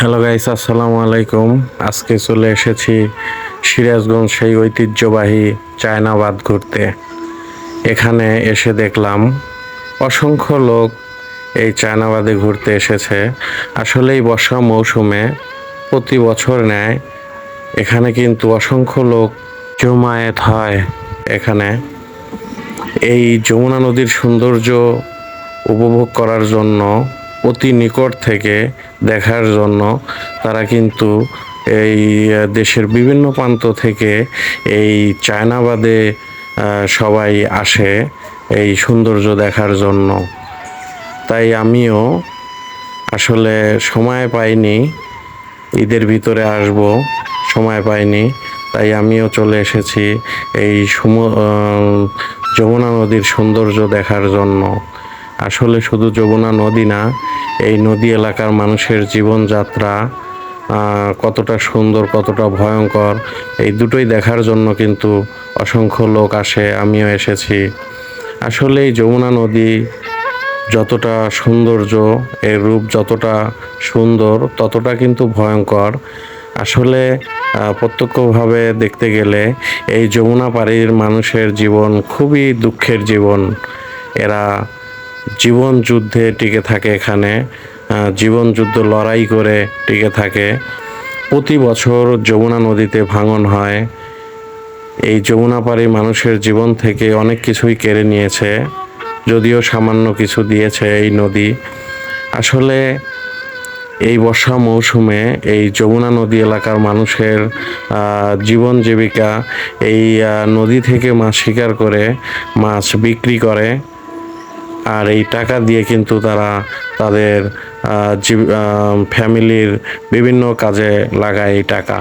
Hello guys, আসসালামু আলাইকুম। আজকে চলে এসেছি সিরাজগঞ্জ সেই ঐতিহ্যবাহী চায়নাবাদ ঘুরতে। এখানে এসে দেখলাম অসংখ্য লোক এই চায়নাবাদে ঘুরতে এসেছে। আসলেই বর্ষা মৌসুমে প্রতি বছর ন্যায় এখানে কিন্তু অসংখ্য লোক জমায়েত হয়। এখানে এই যমুনা নদীর সৌন্দর্য উপভোগ করার জন্য, অতি নিকট থেকে দেখার জন্য তারা কিন্তু এই দেশের বিভিন্ন প্রান্ত থেকে এই চায়নাবাদে সবাই আসে এই সৌন্দর্য দেখার জন্য। তাই আমিও আসলে সময় পাইনি, ঈদের ভিতরে আসব, সময় পাইনি, তাই আমিও চলে এসেছি এই যমুনা নদীর সৌন্দর্য দেখার জন্য। আসলে শুধু যমুনা নদী না, এই নদী এলাকার মানুষের জীবনযাত্রা কতটা সুন্দর, কতটা ভয়ঙ্কর, এই দুটোই দেখার জন্য কিন্তু অসংখ্য লোক আসে। আমিও এসেছি। আসলে এই যমুনা নদী যতটা সৌন্দর্য, এর রূপ যতটা সুন্দর, ততটা কিন্তু ভয়ঙ্কর। আসলে প্রত্যক্ষভাবে দেখতে গেলে এই যমুনা পাড়ির মানুষের জীবন খুবই দুঃখের জীবন। এরা জীবন যুদ্ধে টিকে থাকে এখানে, জীবন যুদ্ধ লড়াই করে টিকে থাকে। প্রতি বছর যমুনা নদীতে ভাঙন হয়। এই যমুনা পাড়ির মানুষের জীবন থেকে অনেক কিছুই কেড়ে নিয়েছে, যদিও সামান্য কিছু দিয়েছে এই নদী। আসলে এই বর্ষা মৌসুমে এই যমুনা নদী এলাকার মানুষের জীবন জীবিকা এই নদী থেকে মাছ শিকার করে মাছ বিক্রি করে, আর এই টাকা দিয়ে কিন্তু তারা তাদের ফ্যামিলির বিভিন্ন কাজে লাগায় এই টাকা।